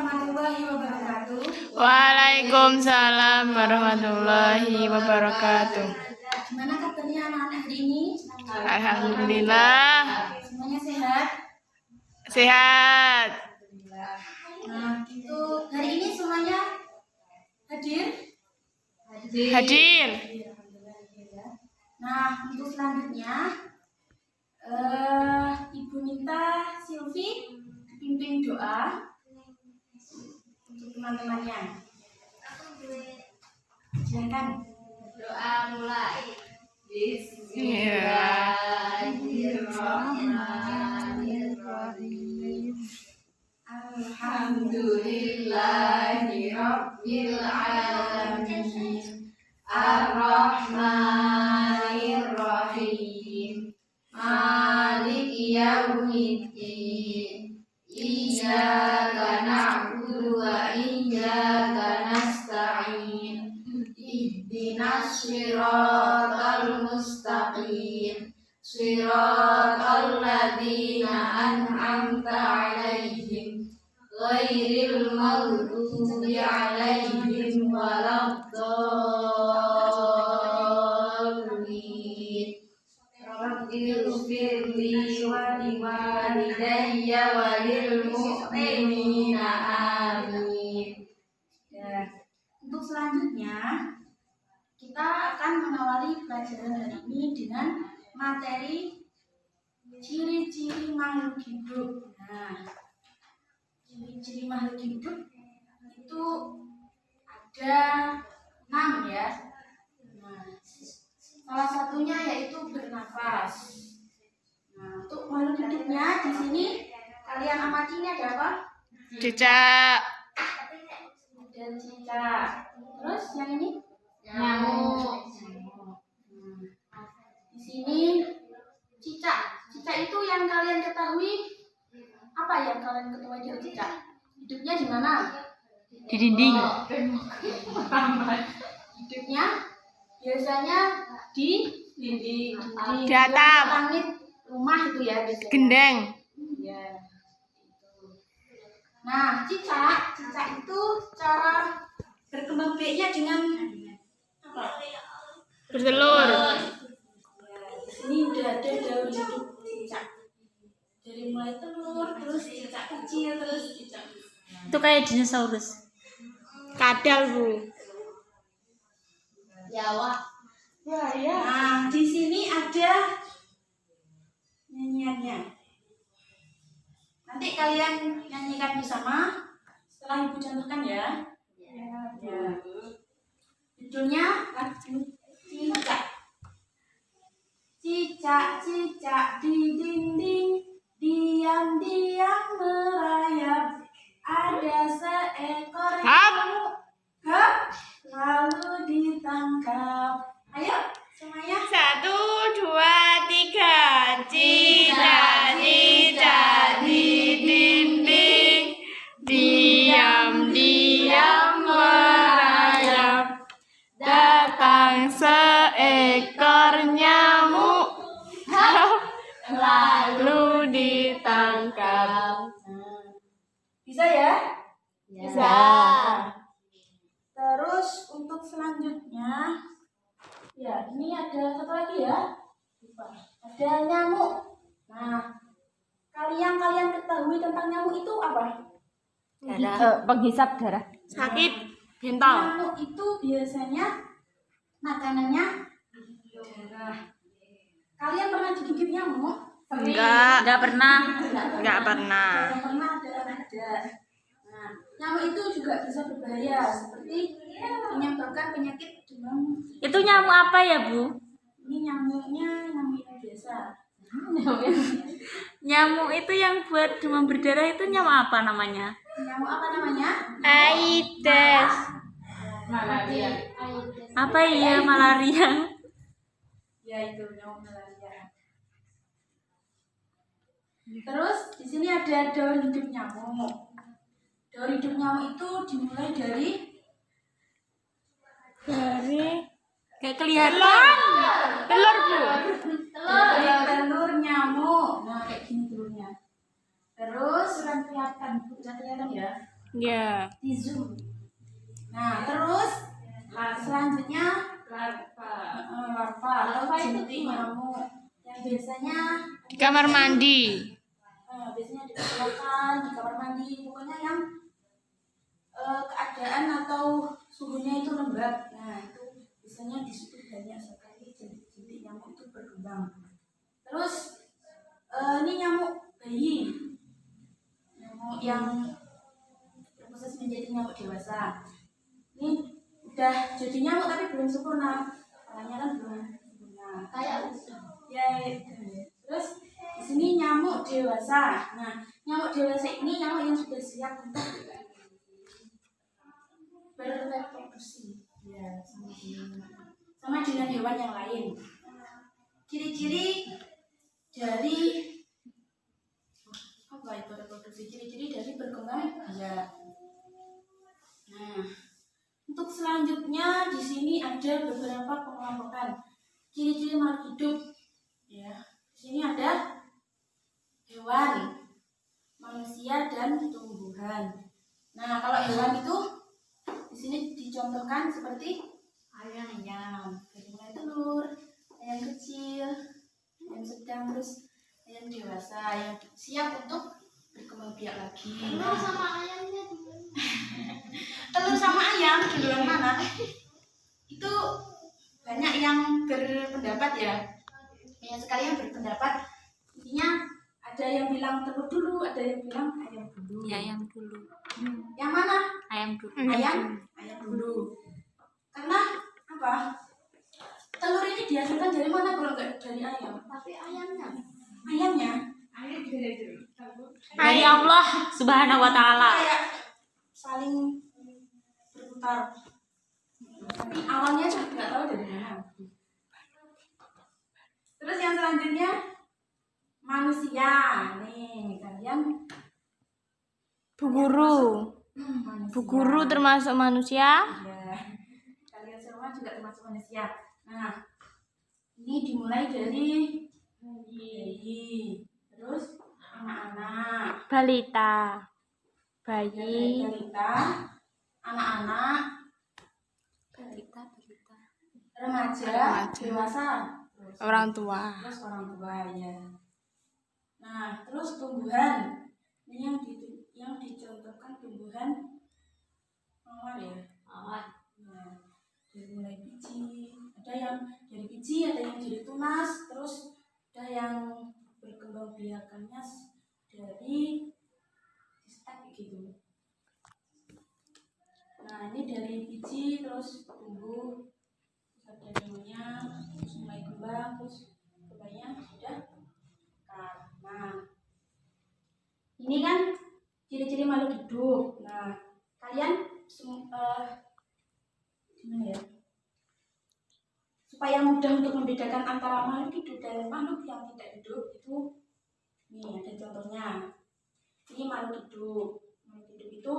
warahmatullahi wabarakatuh. Waalaikumsalam warahmatullahi wabarakatuh. Gimana kabarnya anak-anak hari ini? Alhamdulillah. Semuanya sehat? Sehat. Nah, itu hari ini semuanya hadir? Hadir. Nah, untuk selanjutnya Ibu minta Silvi pimpin doa untuk teman-temannya. Silakan. Doa mulai. Bismillahirrahmanirrahim. Alhamdulillahirabbil alamin. Ar-Rahmanir-Rahim. Maliki yaumiddin. Iyyaka na'budu wa iyyaka nasta'in. Ihdinas siratal mustaqim. Siratal ladzina an'amta 'alaihim ghairil maghdubi 'alaihim waladdallin. Rabbighfirli wa liwalidayya wa lil mu'minina amin. Ya. Untuk selanjutnya kita akan mengawali pelajaran hari ini dengan materi ciri-ciri makhluk hidup. Nah, ciri-ciri makhluk hidup itu ada 6 ya. Nah, salah satunya yaitu bernafas. Nah, untuk makhluk hidupnya di sini kalian amati ini ada apa? Cicak. Ada cicak. Terus yang ini? Nyamuk. Di sini cicak. Cicak itu yang kalian ketahui apa yang kalian ketahui dari cicak? Hidupnya di mana? Di dinding. Hidupnya biasanya di dinding, Di atap. langit rumah itu ya biasanya. Gendeng. Ya. Nah, cicak itu cara berkembang biaknya dengan apa? Bertelur. Ini udah ada daun hidup cicak. Dari mulai telur, terus cicak kecil, terus cicak. Itu kayak dinosaurus. Kadal, Bu. Jawa. Nah, di sini ada nyanyiannya. Nanti kalian nyanyikan bersama setelah Ibu contohkan ya. Ya. Judulnya cicak. Cicak di dinding, diam-diam merayap. Ada seekor nyamuk, lalu ditangkap. Ayo semuanya. 1, 2, 3. Cicak di dinding, diam-diam merayap. Datang seekor nyamuk, lalu ditangkap. Bisa ya? Bisa. Terus untuk selanjutnya, ya ini ada satu lagi ya. Ada nyamuk. Nah, kalian ketahui tentang nyamuk itu apa? Penghisap darah. Sakit. Bentol. Nyamuk itu biasanya makanannya darah. Kalian pernah digigit nyamuk? Enggak pernah. Enggak pernah. Yang pernah ada. Nah, nyamuk itu juga bisa berbahaya seperti menyebabkan penyakit demam. Itu nyamuk apa ya, Bu? Ini nyamuknya nyamuk biasa. Nyamuk itu yang buat demam berdarah itu nyamuk apa namanya? Nyamuk apa namanya? Aedes. Malaria. Apa iya malaria? Ya itu nyamuk malaria. Terus di sini ada daun hidup nyamuk. Daun hidup nyamuk itu dimulai dari kayak kelihatan. Telur, Bu. telur nyamuk. Nah, kayak gini telurnya. Terus kelihatan ya. Ya. Di zoom. Nah, terus selanjutnya Larva. larva atau jentik nyamuk yang biasanya Kamar mandi. biasanya ditemukan di kamar mandi, pokoknya yang keadaan atau suhunya itu lembab. Nah, itu biasanya di situ banyak sekali jentik nyamuk itu berkembang. Terus ini nyamuk bayi, nyamuk yang berproses menjadi nyamuk dewasa. Ini udah jadi nyamuk tapi belum sempurna, caranya kan belum sempurna. Kayak ya. Terus di sini nyamuk dewasa. Nah, nyamuk dewasa ini nyamuk yang sudah siap untuk berreproduksi. Ya, sama dengan hewan yang lain. Ciri-ciri dari apa itu reproduksi? Ciri-ciri dari berkembang biak. Nah, untuk selanjutnya di sini ada beberapa pengelompokan ciri-ciri makhluk hidup. Ya, di sini ada hewan, manusia dan tumbuhan. Nah, kalau hewan itu di sini dicontohkan seperti ayam, dari mulai telur, ayam kecil, ayam sedang, terus ayam dewasa yang siap untuk berkembang biak lagi. Nah, Sama ayamnya telur sama ayam duluan mana? Itu banyak yang berpendapat ya. Banyak sekali yang berpendapat. Intinya ada yang bilang telur dulu, ada yang bilang ayam dulu. Ya, ayam dulu. Yang mana? Ayam dulu. Ayam dulu. Karena apa? Telur ini dihasilkan dari mana kalau nggak dari ayam? Tapi ayamnya. Ayamnya Ayam dari dulu. Dari Allah Subhanahu wa taala. kayak saling berputar. Tapi awalnya juga nggak tahu dari mana. Terus yang selanjutnya manusia. Nih kalian Bu Guru. manusia. Bu Guru termasuk manusia? Ya. Kalian semua juga termasuk manusia. Nah, ini dimulai dari bayi, terus anak-anak, Balita. dari Bayi. balita, anak-anak, remaja, dewasa, terus Orang tua. terus orang tua ya. Nah, terus tumbuhan. Ini yang dicontohkan tumbuhan mawar ya. Awan. Nah, dari mulai biji, ada yang dari biji, ada yang dari tunas, terus ada yang berkembang biakannya dari stek gitu. Nah, ini dari biji terus tumbuh, terus ada daunnya, terus mulai kembang, terus kembangnya sudah mekar. Nah, ini kan ciri-ciri makhluk hidup. Nah, kalian gimana ya? Supaya mudah untuk membedakan antara makhluk hidup dan makhluk yang tidak hidup itu, nih ada contohnya. Ini makhluk hidup. Makhluk hidup itu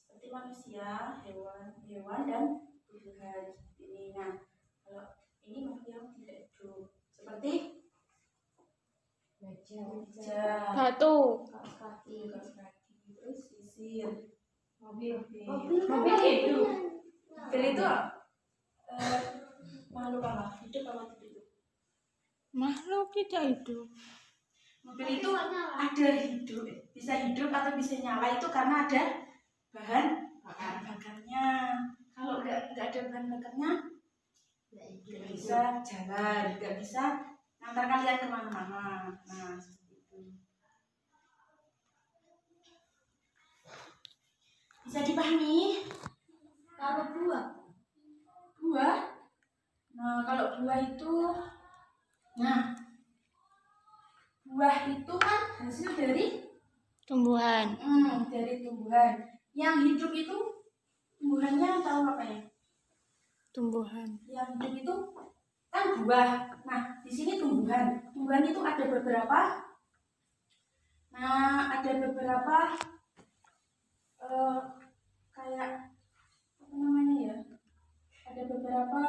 seperti manusia, hewan dan tumbuhan. Ini, nah, kalau ini makhluk yang tidak hidup seperti gajah, Batu. kaki, terus sisir, Mobil. mobil hidup. Mobil itu makhluk apa? Hidup apa tidak hidup? Makhluk tidak hidup. Mobil itu ada hidup, bisa hidup atau bisa nyala itu karena ada bahan bakarnya. Kalau nggak ada bahan bakarnya, nggak bisa jalan, nggak bisa ngantar kalian kemana-mana. Nah, seperti itu. Bisa dipahami? Kalau buah. Buah. Nah, kalau buah itu, nah, buah itu kan hasil dari Tumbuhan. dari tumbuhan. Yang hidup itu tumbuhannya tahu apa ya? Tumbuhan. Yang hidup itu kan buah. Nah, di sini tumbuhan. Tumbuhan itu ada beberapa. Nah, ada beberapa kayak apa namanya ya? Ada beberapa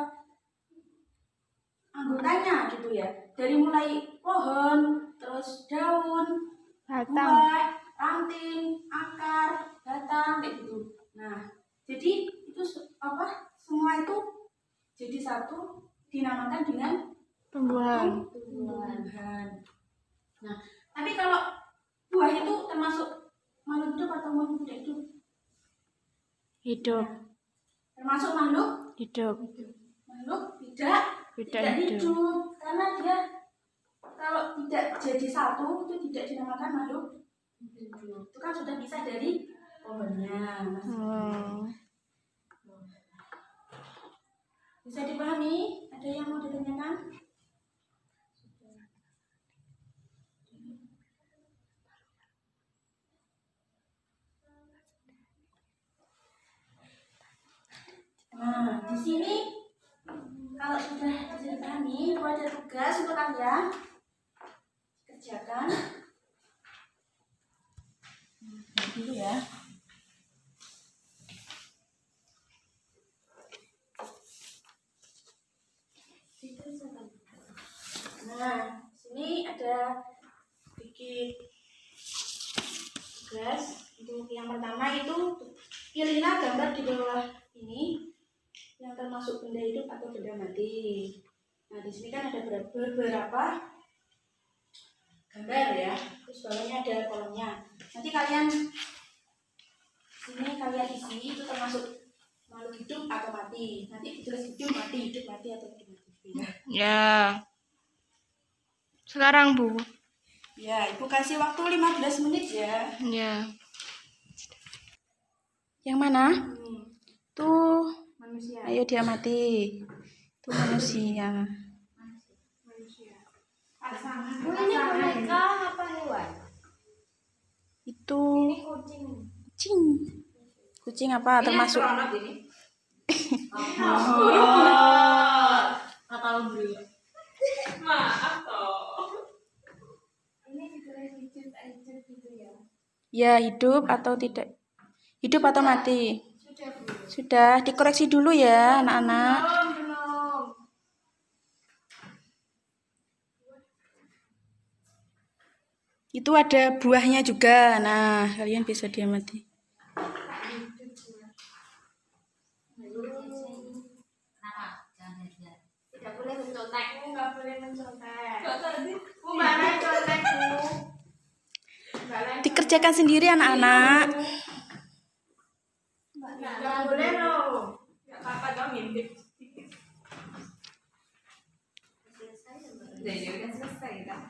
anggotanya gitu ya. Dari mulai pohon, terus daun, Batang. buah, ranting, akar, batang, kayak gitu. dinamakan dengan Tumbuhan. tumbuhan. Nah, tapi kalau buah itu termasuk makhluk hidup atau makhluk tidak hidup? Hidup. Termasuk makhluk Hidup. tidak Tidak hidup. hidup. Karena dia kalau tidak jadi satu itu tidak dinamakan makhluk hidup. Itu kan sudah bisa dari pohonnya. Oh. Bisa dipahami? Ada yang mau ditanyakan? Nah, di sini kalau sudah bisa dipahami, itu ada tugas untuk kalian kerjakan. Dulu ya. Nah, sini ada bikin tugas. Untuk yang pertama itu pilihlah gambar di bawah ini yang termasuk benda hidup atau benda mati. Nah, di sini kan ada beberapa gambar ya. Terus bawahnya ada kolomnya. Nanti kalian sini kalian isi itu termasuk makhluk hidup atau mati. Nanti ditulis hidup mati atau hidup mati. Ya. Sekarang, Bu. Ya, Ibu kasih waktu 15 menit ya. Ya. Yang mana? Tuh, Manusia. ayo dia mati. Tuh manusia. Ini boneka apa hewan? Itu Ini kucing. kucing. Kucing apa? Termasuk. Ini. Atau dulu. Maaf toh. Ini juga hidup aja gitu ya. Ya, hidup atau tidak? Hidup atau mati? Sudah Bu. Sudah, dikoreksi dulu ya, anak-anak. Belum. Itu ada buahnya juga. Nah, kalian bisa diamati. Tidak boleh mencontek. Nggak boleh mencontek. Bu, mana contek Bu? Dikerjakan sendiri anak-anak. Nggak boleh loh. Enggak apa-apa dong ngintip. Jadi udah selesai kan?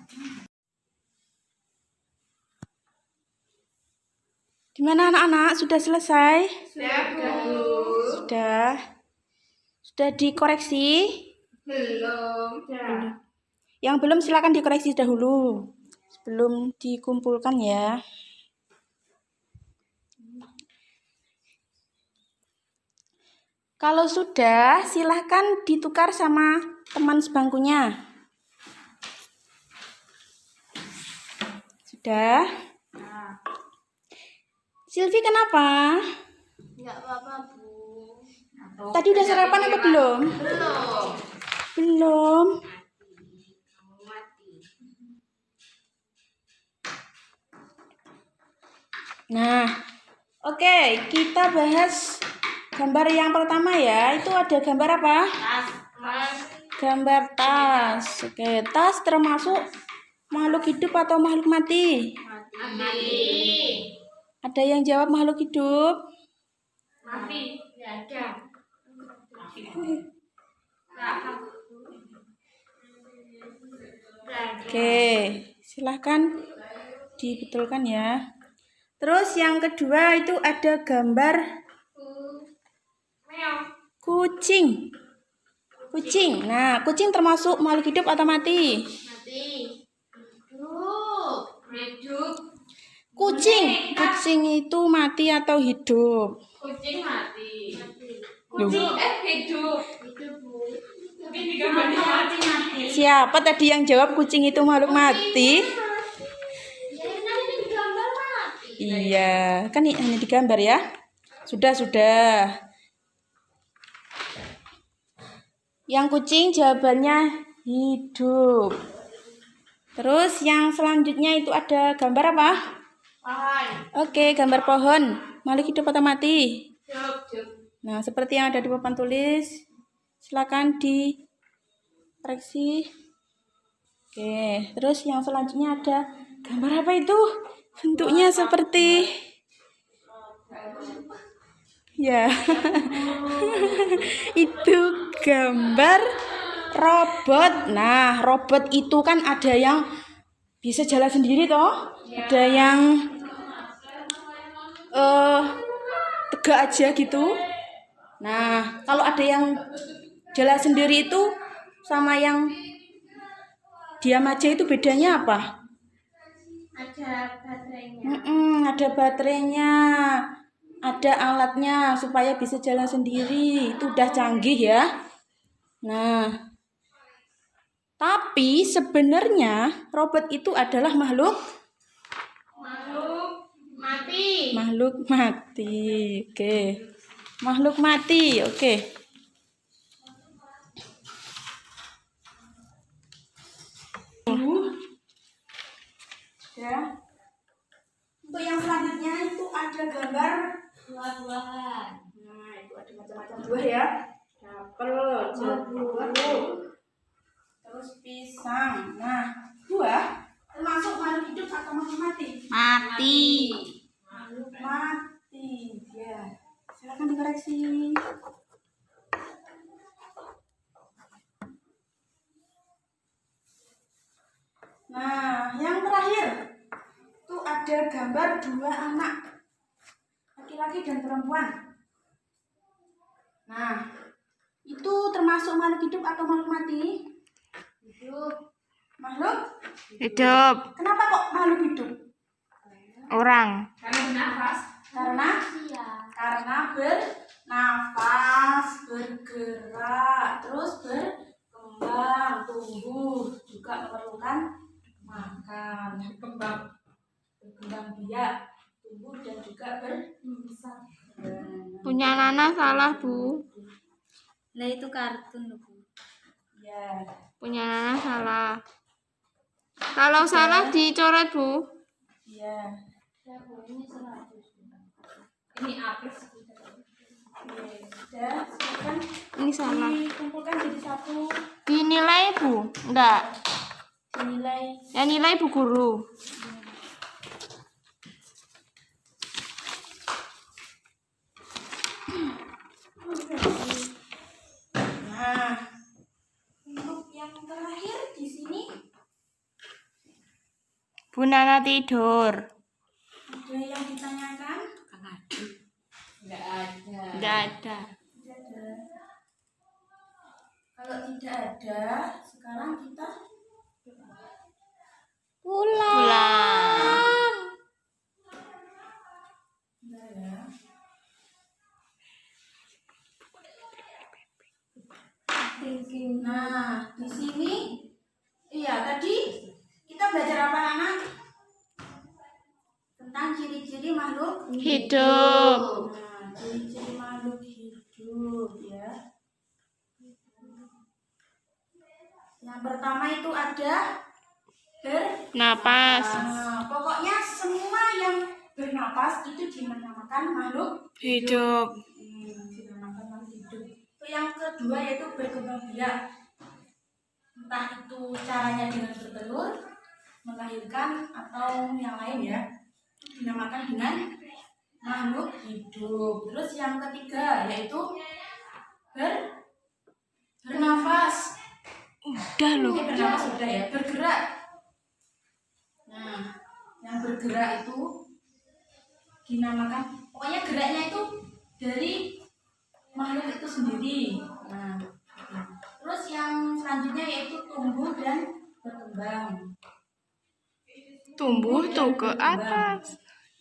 Gimana anak-anak? Sudah selesai? Sudah Bu. Sudah. Sudah dikoreksi? Belum. Yang belum silakan dikoreksi dahulu. Sebelum dikumpulkan ya. Kalau sudah, silahkan ditukar sama teman sebangkunya. Sudah? Silvi kenapa? Nggak apa-apa Bu. Tadi udah sarapan apa belum? Belum. Belum. Mati. Nah, oke, kita bahas gambar yang pertama ya. Itu ada gambar apa? Mas. Gambar tas. Oke, tas termasuk makhluk hidup atau makhluk mati? Mati. Ada yang jawab makhluk hidup? Mati. Nggak ada. Oke, silahkan dibetulkan ya. Terus yang kedua itu ada gambar kucing. Kucing. Nah, kucing termasuk makhluk hidup atau mati? Mati. Hidup. Hidup. Kucing. Kucing itu mati atau hidup? Kucing mati. Mati. Loh. Hidup. Hidup Bu. Tapi di gambarnya mati. Siapa tadi yang jawab kucing itu makhluk mati? Ya kan ini di gambar mati. Iya, kan ini hanya digambar ya. Sudah. Yang kucing jawabannya hidup. Terus yang selanjutnya itu ada gambar apa? Pohon. Oke, gambar pohon. Makhluk hidup atau mati? Hidup. Nah, seperti yang ada di papan tulis. Silakan koreksi. Oke, terus yang selanjutnya ada gambar apa itu? Bentuknya seperti ya. Itu gambar robot. Nah, robot itu kan ada yang bisa jalan sendiri toh? Ada yang tegak aja gitu. Nah, kalau ada yang jalan sendiri itu sama yang diam aja itu bedanya apa? Ada baterainya. Ada baterainya, ada alatnya supaya bisa jalan sendiri. Itu udah canggih ya. Nah, tapi sebenarnya robot itu adalah makhluk Mati. makhluk mati. Oke. Makhluk mati. Oke. Ya. Untuk yang selanjutnya itu ada gambar Buah-buahan. Nah, itu ada macam-macam buah ya. Apel, jeruk, terus pisang. Nah, buah termasuk makhluk hidup atau makhluk mati? Mati. Makhluk mati. Ya. Silakan dikoreksi. Nah, yang terakhir itu ada gambar dua anak, laki-laki dan perempuan. Nah, itu termasuk makhluk hidup atau makhluk mati? Hidup. Makhluk? Hidup. Kenapa kok makhluk hidup? Orang. Karena bernafas. Karena bernafas, bergerak, terus berkembang, tumbuh, juga memerlukan makan, berkembang biak, tumbuh dan juga berbesar. Punya Nana salah, Bu. Nah itu kartun Bu. Ya. Punya Nana salah. Kalau salah dicoret, Bu. Ya. Ini 100. Ini apes. Sudah, silakan Ini salah. dikumpulkan jadi satu, Dinilai, Bu. Enggak. dinilai. Yang nilai Bu Guru. Nah, untuk yang terakhir di sini Bu Nana tidur. ada yang ditanyakan? Enggak ada. Enggak ada. Tidak ada. Kalau tidak ada, sekarang kita Pulang. Bentar ya. Nah, di sini iya tadi kita belajar apa anak? Tentang ciri-ciri makhluk Hidup. Nah, ciri-ciri makhluk hidup ya. Yang pertama itu ada Napas. Nah, pokoknya semua yang bernapas itu dinamakan makhluk Hidup. dinamakan makhluk hidup. Itu yang kedua yaitu berkembang biak. Entah itu caranya dengan bertelur, melahirkan atau yang lain ya. Dinamakan dengan makhluk hidup. Terus yang ketiga yaitu bernafas. Udah loh. Bernafas sudah ya, bergerak. Nah, yang bergerak itu dinamakan, pokoknya geraknya itu dari makhluk itu sendiri. Nah, terus yang selanjutnya yaitu tumbuh dan berkembang. Tumbuh tuh ke berkembang. atas.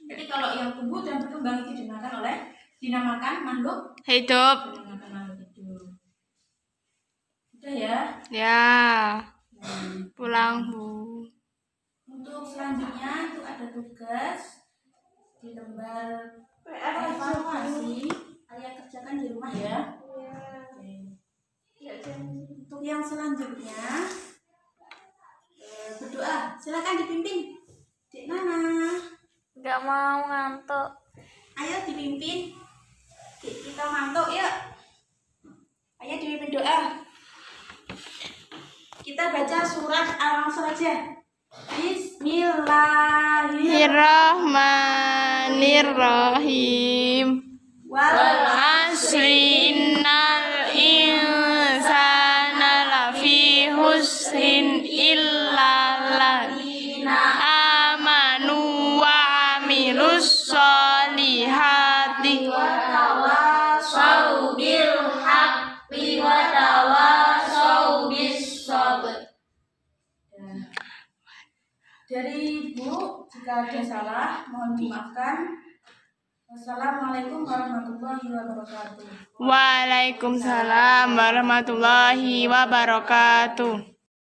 Jadi kalau yang tumbuh dan berkembang itu dinamakan makhluk Hidup. dinamakan makhluk hidup. Udah ya. Ya. Nah, Pulang, Bu. untuk selanjutnya itu ada tugas di lembar evaluasi. Kalian kerjakan di rumah ya. Oke. Untuk yang selanjutnya berdoa. Silakan dipimpin. Dek Nana. Enggak mau ngantuk. Ayo dipimpin. Kita mantuk yuk. Ayo dipimpin doa. Kita baca surat langsung aja. Bismillahirrahmanirrahim. Wal Asri innal insana lafi husrin illa alladzina amanu wa amilus solihati tawasau bil haqqi wa tawasau bis sabr. Dari Ibu, jika ada salah mohon dimaafkan. Wassalamualaikum warahmatullahi wabarakatuh. Waalaikumsalam warahmatullahi wabarakatuh.